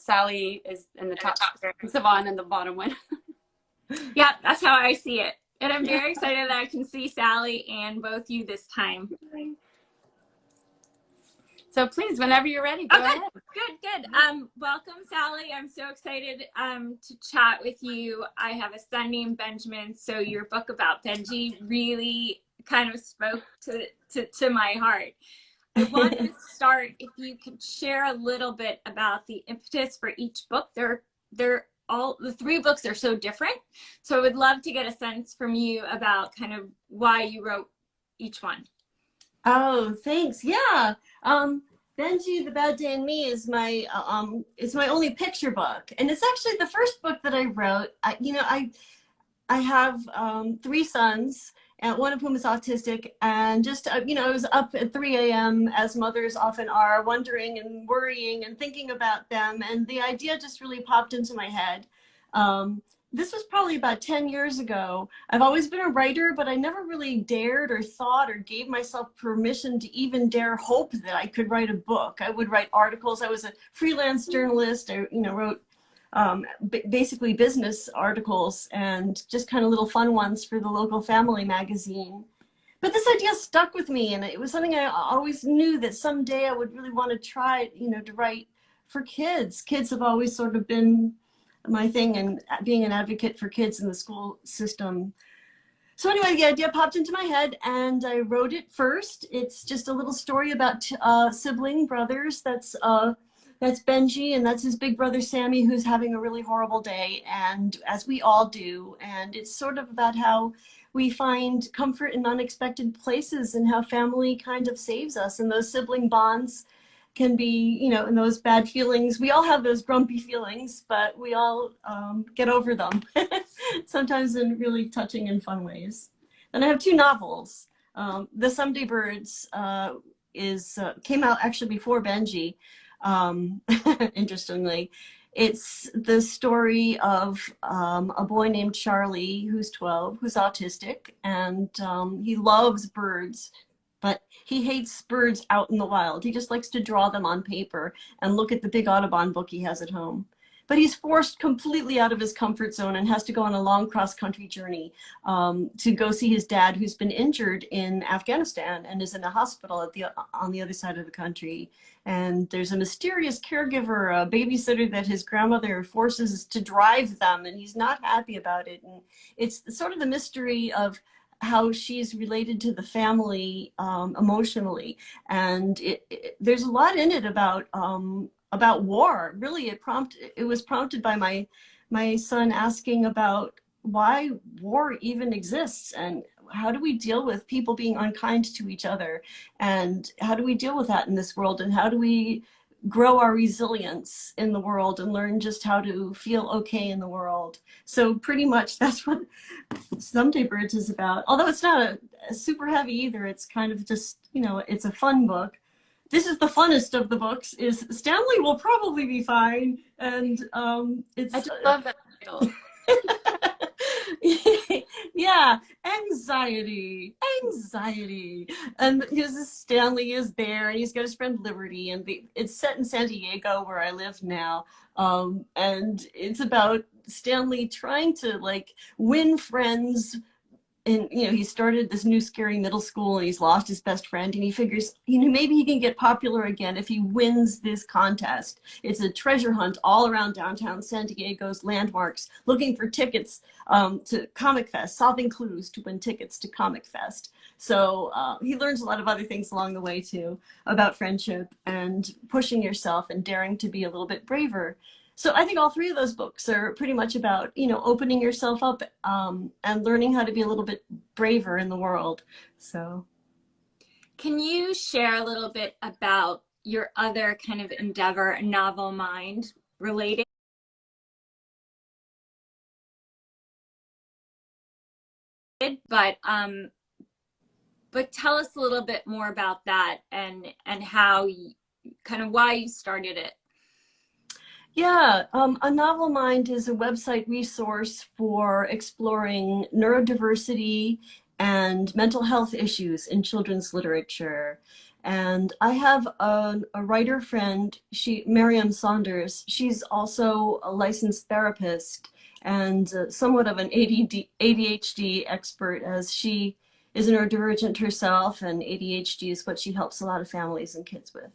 Sally is in the top square and Sivan in the bottom one. Yeah, that's how I see it. And I'm very excited that I can see Sally and both you this time. So please, whenever you're ready, go ahead. Good. Welcome, Sally. I'm so excited to chat with you. I have a son named Benjamin, so your book about Benji really kind of spoke to my heart. I wanted to start, if you could share a little bit about the impetus for each book. They're all, the three books are so different. So I would love to get a sense from you about kind of why you wrote each one. Oh, thanks. Yeah. Benji, The Bad Day in Me is my only picture book. And it's actually the first book that I wrote. I have three sons, and one of whom is autistic, and just, I was up at 3 a.m. as mothers often are, wondering and worrying and thinking about them. And the idea just really popped into my head. This was probably about 10 years ago. I've always been a writer, but I never really dared or thought or gave myself permission to even dare hope that I could write a book. I would write articles. I was a freelance journalist. I, wrote basically business articles and just kind of little fun ones for the local family magazine. But this idea stuck with me, and it was something I always knew that someday I would really want to try, to write for kids. Kids have always sort of been my thing, and being an advocate for kids in the school system. So anyway, the idea popped into my head and I wrote it first. It's just a little story about sibling brothers. That's Benji, and that's his big brother Sammy, who's having a really horrible day, and as we all do. And it's sort of about how we find comfort in unexpected places and how family kind of saves us, and those sibling bonds can be, and those bad feelings. We all have those grumpy feelings, but we all get over them, sometimes in really touching and fun ways. Then I have two novels. The Someday Birds came out actually before Benji, interestingly. It's the story of a boy named Charlie, who's 12, who's autistic, and he loves birds. But he hates birds out in the wild. He just likes to draw them on paper and look at the big Audubon book he has at home. But he's forced completely out of his comfort zone and has to go on a long cross-country journey to go see his dad, who's been injured in Afghanistan and is in a hospital on the other side of the country. And there's a mysterious caregiver, a babysitter that his grandmother forces to drive them, and he's not happy about it. And it's sort of the mystery of how she's related to the family emotionally, and there's a lot in it about war. Really, it was prompted by my son asking about why war even exists, and how do we deal with people being unkind to each other, and how do we deal with that in this world, and how do we grow our resilience in the world and learn just how to feel okay in the world. So pretty much that's what Someday Birds is about. Although it's not a super heavy either. It's kind of just, it's a fun book. This is the funnest of the books. Is Stanley will probably be fine. And I just love that title. Yeah, anxiety. And because Stanley is there, and he's got his friend Liberty, and it's set in San Diego, where I live now. And it's about Stanley trying to win friends. And he started this new scary middle school, and he's lost his best friend, and he figures maybe he can get popular again if he wins this contest. It's a treasure hunt all around downtown San Diego's landmarks, looking for tickets to Comic Fest, solving clues to win tickets to Comic Fest. So he learns a lot of other things along the way too, about friendship and pushing yourself and daring to be a little bit braver. So I think all three of those books are pretty much about, opening yourself up and learning how to be a little bit braver in the world. So, can you share a little bit about your other kind of endeavor, Novel Mind, related? But tell us a little bit more about that and how kind of why you started it. Yeah, A Novel Mind is a website resource for exploring neurodiversity and mental health issues in children's literature. And I have a writer friend, Miriam Saunders. She's also a licensed therapist and somewhat of an ADHD expert, as she is neurodivergent herself, and ADHD is what she helps a lot of families and kids with.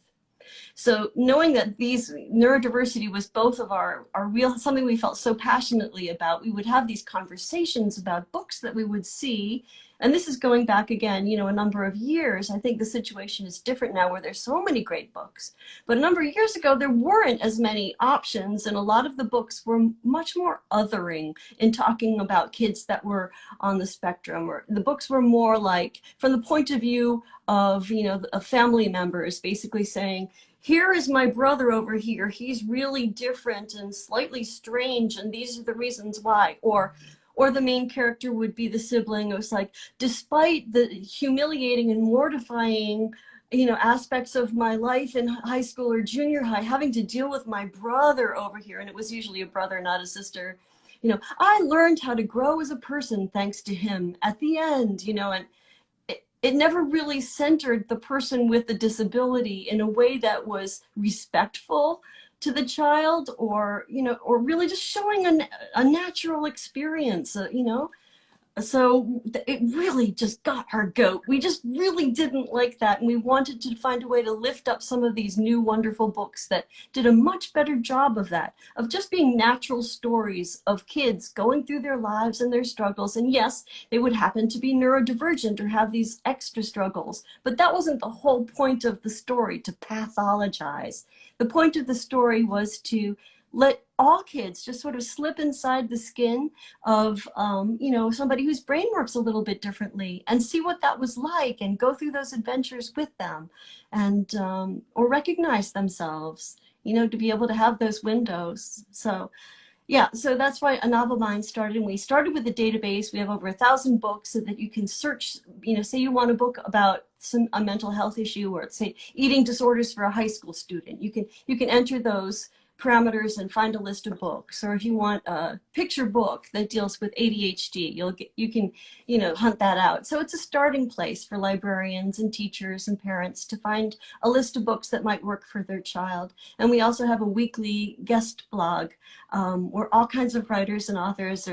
So knowing that these neurodiversity was both of our real, something we felt so passionately about, we would have these conversations about books that we would see. And this is going back again, you know, a number of years. I think the situation is different now where there's so many great books. But a number of years ago, there weren't as many options. And a lot of the books were much more othering in talking about kids that were on the spectrum. Or the books were more like from the point of view of, you know, of family members, basically saying, here is my brother over here. He's really different and slightly strange, and these are the reasons why. Or the main character would be the sibling. It was like, despite the humiliating and mortifying, you know, aspects of my life in high school or junior high, having to deal with my brother over here, and it was usually a brother, not a sister, you know, I learned how to grow as a person thanks to him at the end, you know, and it never really centered the person with the disability in a way that was respectful to the child, or, you know, or really just showing a natural experience, you know. So it really just got our goat. We just really didn't like that. And we wanted to find a way to lift up some of these new wonderful books that did a much better job of that, of just being natural stories of kids going through their lives and their struggles. And yes, they would happen to be neurodivergent or have these extra struggles, but that wasn't the whole point of the story, to pathologize. The point of the story was to let all kids just sort of slip inside the skin of, you know, somebody whose brain works a little bit differently, and see what that was like, and go through those adventures with them, and or recognize themselves, you know, to be able to have those windows. So yeah, so that's why A Novel Mind started. And we started with a database. We have over 1,000 books so that you can search, you know, say you want a book about a mental health issue, or say eating disorders for a high school student. You can enter those parameters and find a list of books. Or if you want a picture book that deals with ADHD, you can, you know, hunt that out. So it's a starting place for librarians and teachers and parents to find a list of books that might work for their child. And we also have a weekly guest blog where all kinds of writers and authors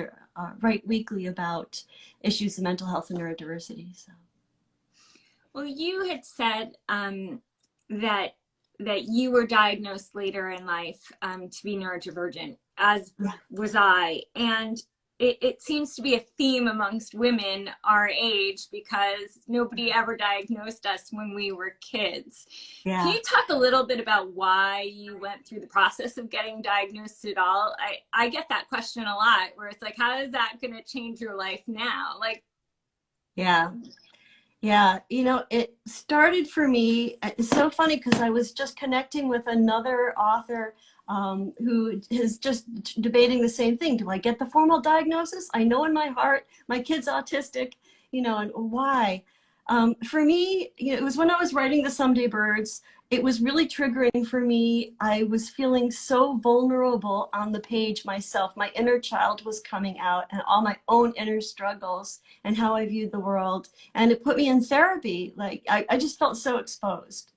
write weekly about issues of mental health and neurodiversity. So. Well, you had said that you were diagnosed later in life to be neurodivergent, as was I. And it seems to be a theme amongst women our age, because nobody ever diagnosed us when we were kids. Yeah. Can you talk a little bit about why you went through the process of getting diagnosed at all? I get that question a lot, where it's like, how is that going to change your life now? Like, yeah, you know, it started for me, it's so funny because I was just connecting with another author who is just debating the same thing. Do I get the formal diagnosis? I know in my heart my kid's autistic, you know, and why? For me, you know, it was when I was writing The Someday Birds. It was really triggering for me. I was feeling so vulnerable on the page myself. My inner child was coming out, and all my own inner struggles and how I viewed the world. And it put me in therapy. Like I just felt so exposed.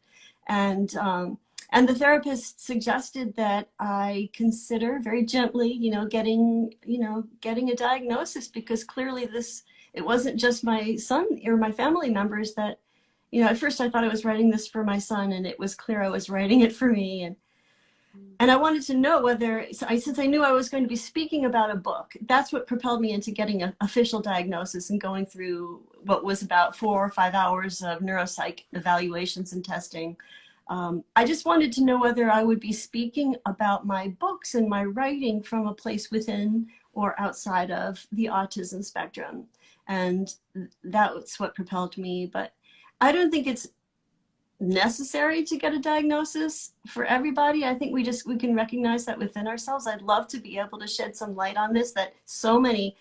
And the therapist suggested that I consider very gently, you know, getting a diagnosis, because clearly it wasn't just my son or my family members that, you know, at first I thought I was writing this for my son, and it was clear I was writing it for me. And I wanted to know whether, since I knew I was going to be speaking about a book, that's what propelled me into getting an official diagnosis and going through what was about 4 or 5 hours of neuropsych evaluations and testing. I just wanted to know whether I would be speaking about my books and my writing from a place within or outside of the autism spectrum. And that's what propelled me. But I don't think it's necessary to get a diagnosis for everybody. I think we can recognize that within ourselves. I'd love to be able to shed some light on this, that so many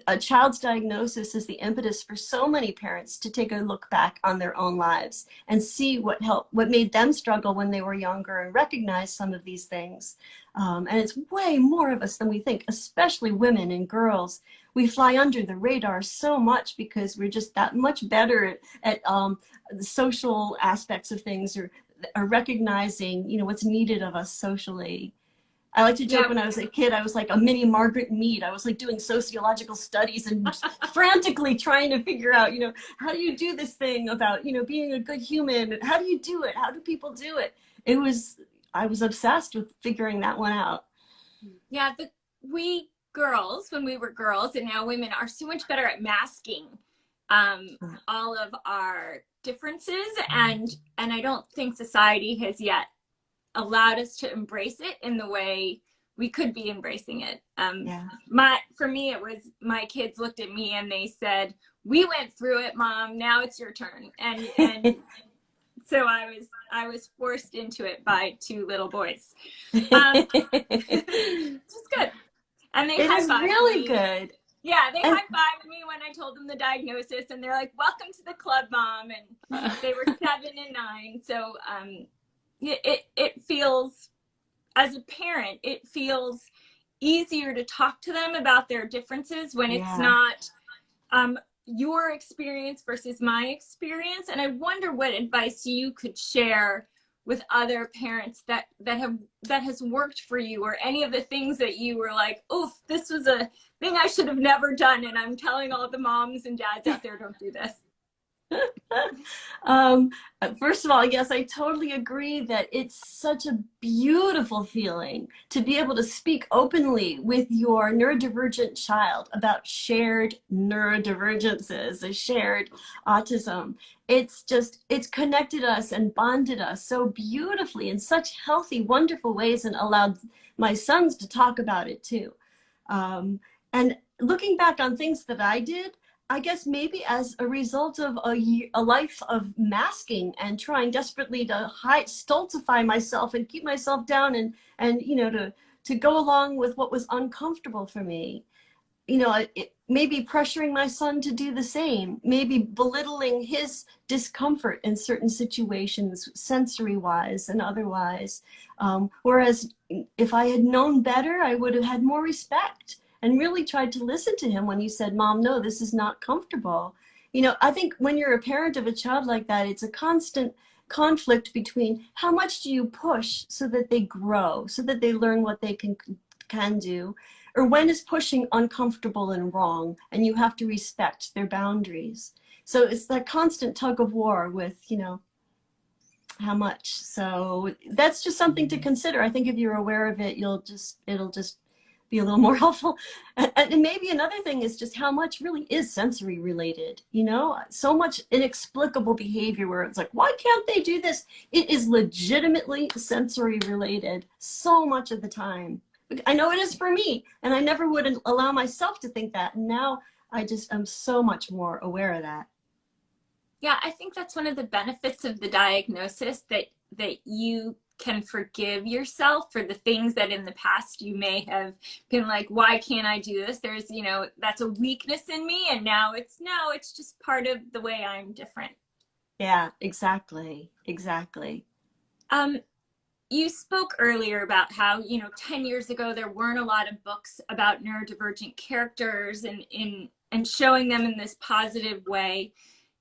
a child's diagnosis is the impetus for so many parents to take a look back on their own lives and see what made them struggle when they were younger and recognize some of these things. And it's way more of us than we think, especially women and girls. We fly under the radar so much because we're just that much better at the social aspects of things, or recognizing, what's needed of us socially. I like to joke when I was a kid, I was like a mini Margaret Mead. I was like doing sociological studies and frantically trying to figure out, how do you do this thing about, being a good human? How do you do it? How do people do it? I was obsessed with figuring that one out. Yeah, we girls, when we were girls and now women, are so much better at masking all of our differences. And I don't think society has yet allowed us to embrace it in the way we could be embracing it. For me, it was my kids looked at me and they said, "We went through it, Mom. Now it's your turn." And so I was forced into it by two little boys. It's good. And they high-fived me. Really good. Yeah, they high-fived me when I told them the diagnosis, and they're like, "Welcome to the club, Mom." And they were 7 and 9. So it feels, as a parent, it feels easier to talk to them about their differences when it's not your experience versus my experience. And I wonder what advice you could share with other parents that has worked for you, or any of the things that you were like, "Oof, this was a thing I should have never done, and I'm telling all the moms and dads out there, don't do this." First of all, yes, I totally agree that it's such a beautiful feeling to be able to speak openly with your neurodivergent child about shared neurodivergences, a shared autism. It's connected us and bonded us so beautifully in such healthy, wonderful ways, and allowed my sons to talk about it too. And looking back on things that I did, I guess maybe as a result of a life of masking and trying desperately to stultify myself and keep myself down, and to go along with what was uncomfortable for me. Maybe pressuring my son to do the same, maybe belittling his discomfort in certain situations, sensory-wise and otherwise. Whereas if I had known better, I would have had more respect and really tried to listen to him when he said, "Mom, no, this is not comfortable." I think when you're a parent of a child like that, it's a constant conflict between how much do you push so that they grow, so that they learn what they can do, or when is pushing uncomfortable and wrong, and you have to respect their boundaries. So it's that constant tug of war with, how much. So that's just something to consider. I think if you're aware of it, it'll just be a little more helpful. And maybe another thing is just how much really is sensory related. So much inexplicable behavior where it's like, why can't they do this? It is legitimately sensory related so much of the time. I know it is for me, and I never would allow myself to think that. And now I'm so much more aware of that. Yeah, I think that's one of the benefits of the diagnosis, that you can forgive yourself for the things that in the past you may have been like, "Why can't I do this?" There's, that's a weakness in me, and now it's just part of the way I'm different. Yeah, exactly. You spoke earlier about how, 10 years ago, there weren't a lot of books about neurodivergent characters and showing them in this positive way.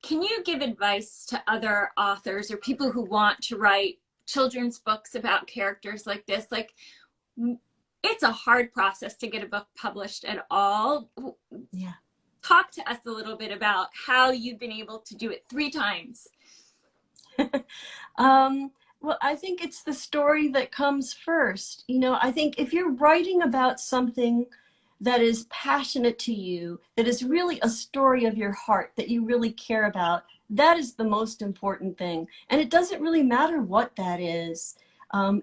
Can you give advice to other authors or people who want to write children's books about characters like this? Like, it's a hard process to get a book published at all. Yeah. Talk to us a little bit about how you've been able to do it 3 times. Well, I think it's the story that comes first. I think if you're writing about something that is passionate to you, that is really a story of your heart that you really care about, that is the most important thing. And it doesn't really matter what that is.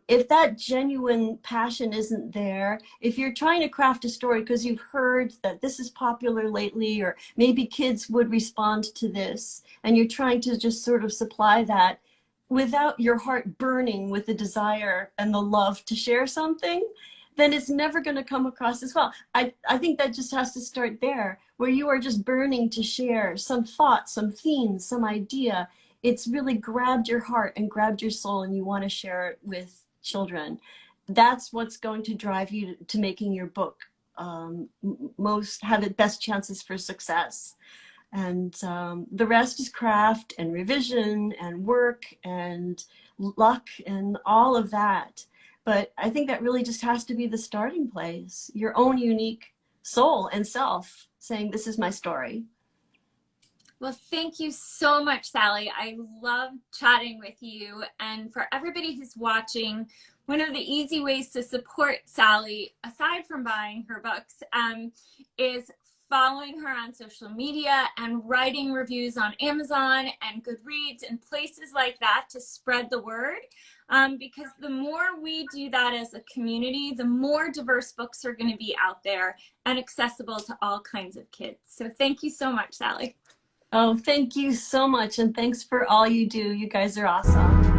If that genuine passion isn't there, if you're trying to craft a story because you've heard that this is popular lately, or maybe kids would respond to this, and you're trying to just sort of supply that without your heart burning with the desire and the love to share something, then it's never going to come across as well. I think that just has to start there, where you are just burning to share some thought, some themes, some idea. It's really grabbed your heart and grabbed your soul, and you want to share it with children. That's what's going to drive you to making your book have the best chances for success. And the rest is craft and revision and work and luck and all of that. But I think that really just has to be the starting place, your own unique soul and self saying, this is my story. Well, thank you so much, Sally. I love chatting with you. And for everybody who's watching, one of the easy ways to support Sally, aside from buying her books, is following her on social media and writing reviews on Amazon and Goodreads and places like that to spread the word. Because the more we do that as a community, the more diverse books are going to be out there and accessible to all kinds of kids. So thank you so much, Sally. Oh, thank you so much. And thanks for all you do. You guys are awesome.